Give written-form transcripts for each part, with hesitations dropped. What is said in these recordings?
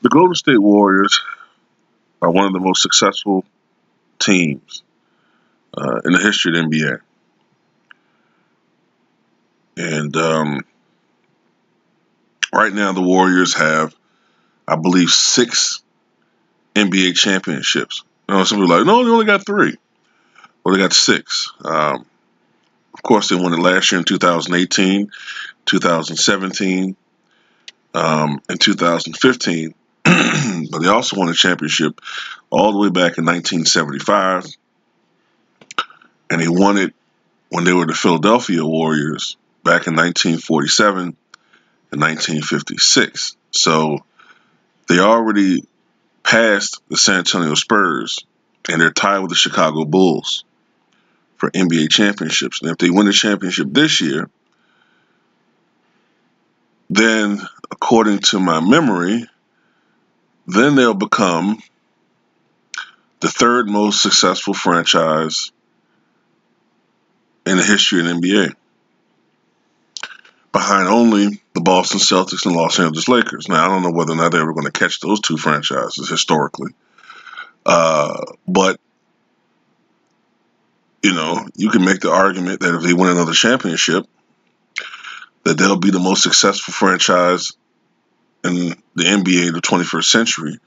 The Golden State Warriors are one of the most successful teams in the history of the NBA. And right now, the Warriors have, I believe, 6 NBA championships. Some people are like, no, they only got 3. Well, they got 6. Of course, they won it last year in 2018, 2017, and 2015. But they also won a championship all the way back in 1975. And they won it when they were the Philadelphia Warriors back in 1947 and 1956. So they already passed the San Antonio Spurs, and they're tied with the Chicago Bulls for NBA championships. And if they win the championship this year, then, according to my memory, then they'll become the 3rd most successful franchise in the history of the NBA, behind only the Boston Celtics and Los Angeles Lakers. Now, I don't know whether or not they're ever going to catch those 2 franchises historically. But, you can make the argument that if they win another championship, that they'll be the most successful franchise in the NBA of the 21st century.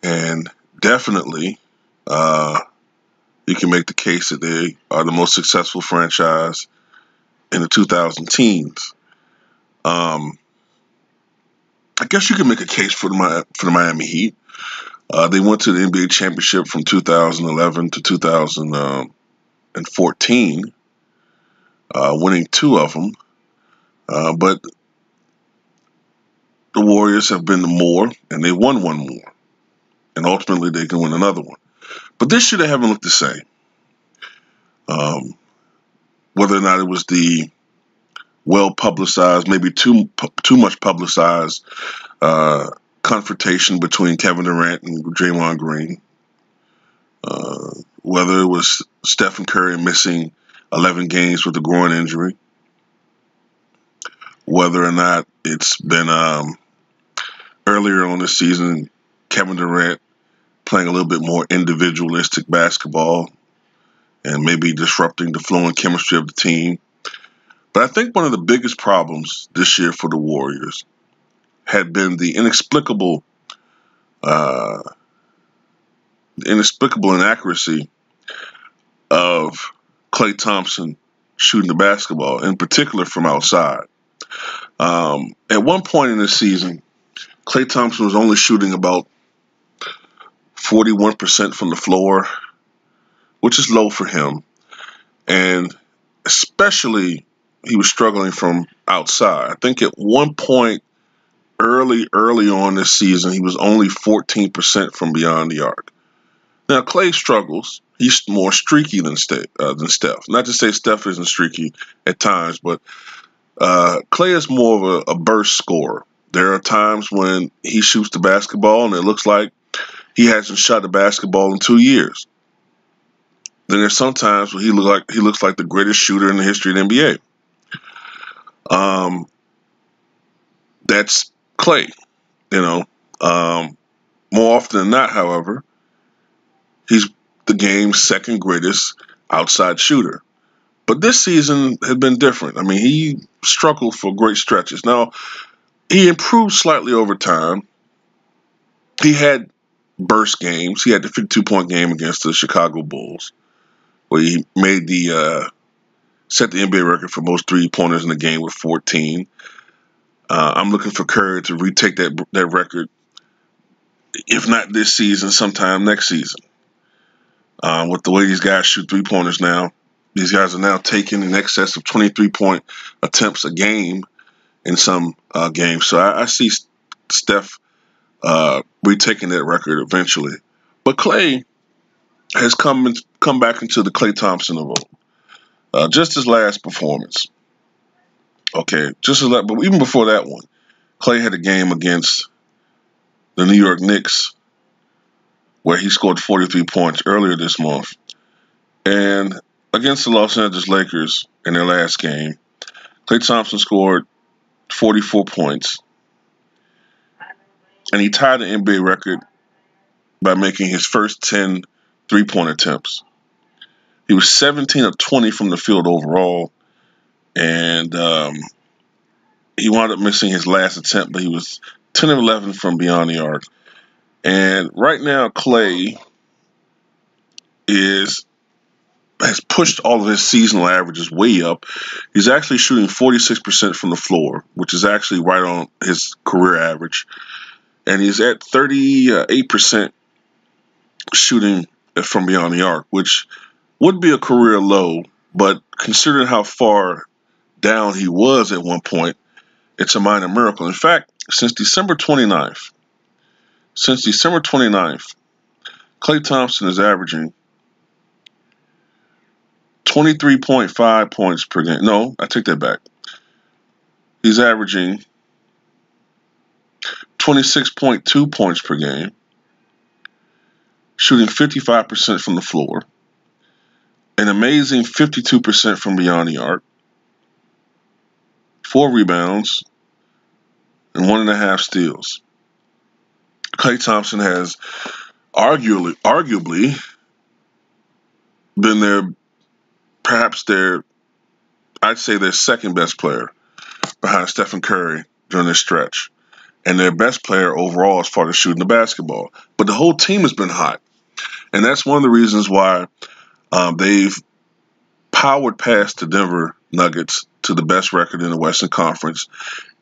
And definitely, you can make the case that they are the most successful franchise in the 2000 teens. I guess you can make a case for the Miami Heat. They went to the NBA championship from 2011 to 2014, winning 2 of them. But the Warriors have been more, and they won 1 more. And ultimately, they can win another one. But this year, they haven't looked the same. Whether or not it was the well-publicized, maybe too much publicized confrontation between Kevin Durant and Draymond Green. Whether it was Stephen Curry missing 11 games with a groin injury. Whether or not it's been earlier on this season, Kevin Durant playing a little bit more individualistic basketball and maybe disrupting the flow and chemistry of the team. But I think one of the biggest problems this year for the Warriors had been the inexplicable inaccuracy of Klay Thompson shooting the basketball, in particular from outside. At one point in the season, Klay Thompson was only shooting about 41% from the floor, which is low for him. And especially, he was struggling from outside. I think at one point early on this season, he was only 14% from beyond the arc. Now, Klay struggles. He's more streaky than Steph. Not to say Steph isn't streaky at times, but Klay is more of a burst scorer. There are times when he shoots the basketball and it looks like he hasn't shot the basketball in 2 years. Then there's sometimes when he looks like the greatest shooter in the history of the NBA. That's Klay. More often than not, however, he's the game's 2nd greatest outside shooter. But this season has been different. I mean, he struggled for great stretches. Now, he improved slightly over time. He had burst games. He had the 52-point game against the Chicago Bulls, where he made set the NBA record for most 3-pointers in the game with 14. I'm looking for Curry to retake that record, if not this season, sometime next season. With the way these guys shoot 3-pointers now, these guys are now taking in excess of 23-point attempts a game in some games. So I see Steph retaking that record eventually. But Klay has come back into the Klay Thompson of old. Just his last performance. Okay, but even before that one, Klay had a game against the New York Knicks where he scored 43 points earlier this month. And against the Los Angeles Lakers in their last game, Klay Thompson scored 44 points. and he tied the NBA record by making his first 10 three-point attempts. He was 17 of 20 from the field overall, and he wound up missing his last attempt, but he was 10 of 11 from beyond the arc. And right now, Klay has pushed all of his seasonal averages way up. He's actually shooting 46% from the floor, which is actually right on his career average. And he's at 38% shooting from beyond the arc, which would be a career low, but considering how far down he was at one point, it's a minor miracle. In fact, since December 29th, Klay Thompson is averaging 23.5 points per game. No, I take that back. He's averaging 26.2 points per game, shooting 55% from the floor, an amazing 52% from beyond the arc, 4 rebounds, and 1.5 steals. Klay Thompson has arguably been I'd say their second best player behind Stephen Curry during this stretch, and their best player overall as far as shooting the basketball. But the whole team has been hot, and that's one of the reasons why they've powered past the Denver Nuggets to the best record in the Western Conference.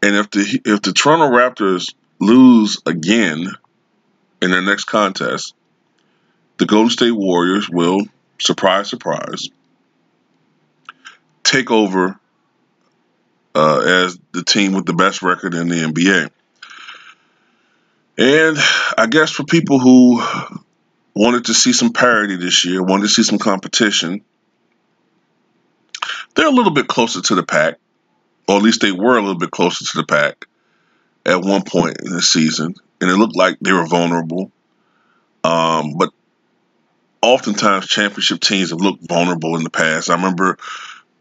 And if the Toronto Raptors lose again in their next contest, the Golden State Warriors will, surprise, surprise, take over as the team with the best record in the NBA. And I guess for people who wanted to see some parity this year, wanted to see some competition, they're a little bit closer to the pack, or at least they were a little bit closer to the pack at one point in the season, and it looked like they were vulnerable. But oftentimes championship teams have looked vulnerable in the past. I remember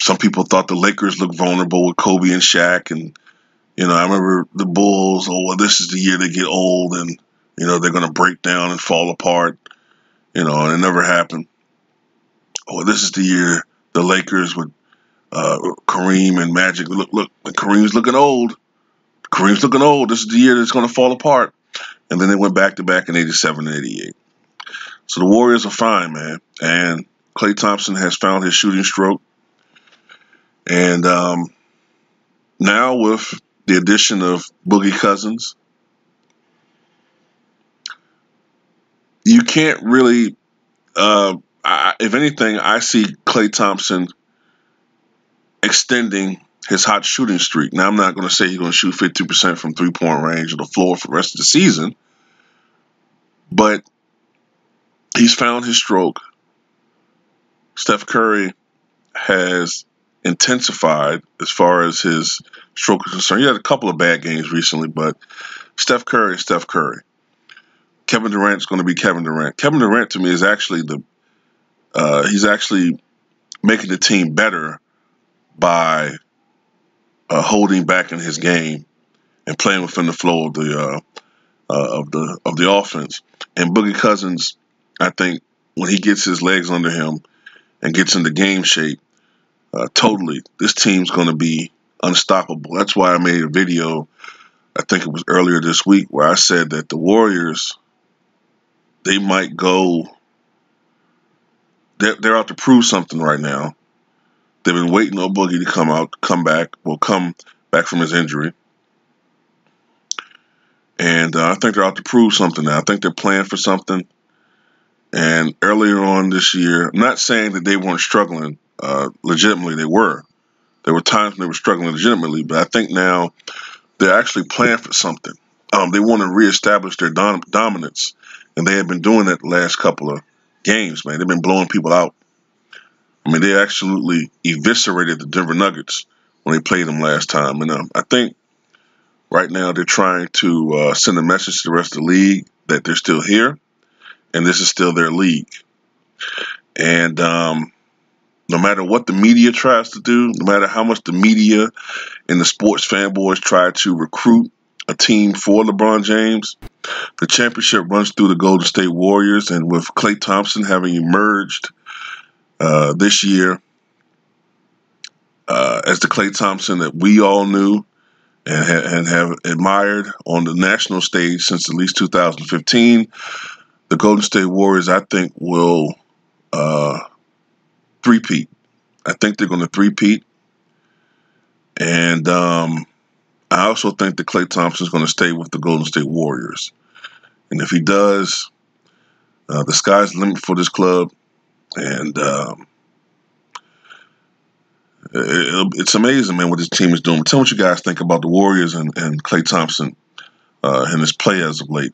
some people thought the Lakers looked vulnerable with Kobe and Shaq, and I remember the Bulls. Oh, well, this is the year they get old, and they're going to break down and fall apart. And it never happened. Oh, this is the year the Lakers with Kareem and Magic. Look, Kareem's looking old. This is the year that's going to fall apart. And then they went back to back in '87 and '88. So the Warriors are fine, man. And Klay Thompson has found his shooting stroke. And now with the addition of Boogie Cousins, you can't really, if anything, I see Klay Thompson extending his hot shooting streak. Now, I'm not going to say he's going to shoot 50% from three-point range or the floor for the rest of the season, but he's found his stroke. Steph Curry has intensified as far as his stroke is concerned. He had a couple of bad games recently, but Steph Curry is Steph Curry. Kevin Durant's going to be Kevin Durant. Kevin Durant, to me, is actually he's actually making the team better by holding back in his game and playing within the flow of the offense. And Boogie Cousins, I think, when he gets his legs under him and gets into game shape, totally, this team's going to be unstoppable. That's why I made a video, I think it was earlier this week, where I said that the Warriors, they might go, they're out to prove something right now. They've been waiting on Boogie to come back from his injury. And I think they're out to prove something now. I think they're playing for something. And earlier on this year, I'm not saying that they weren't struggling. Legitimately, they were. There were times when they were struggling legitimately, but I think now they're actually playing for something. They want to reestablish their dominance, and they have been doing that the last couple of games, man. They've been blowing people out. I mean, they absolutely eviscerated the Denver Nuggets when they played them last time. And I think right now they're trying to send a message to the rest of the league that they're still here, and this is still their league. And no matter what the media tries to do, no matter how much the media and the sports fanboys try to recruit a team for LeBron James, The championship runs through the Golden State Warriors, and with Klay Thompson having emerged this year as the Klay Thompson that we all knew and have admired on the national stage since at least 2015, the Golden State Warriors, I think, will three-peat. I think they're going to three-peat. And I also think that Klay Thompson is going to stay with the Golden State Warriors. And if he does, the sky's the limit for this club. And it's amazing, man, what this team is doing. Tell me what you guys think about the Warriors and Klay Thompson and his play as of late.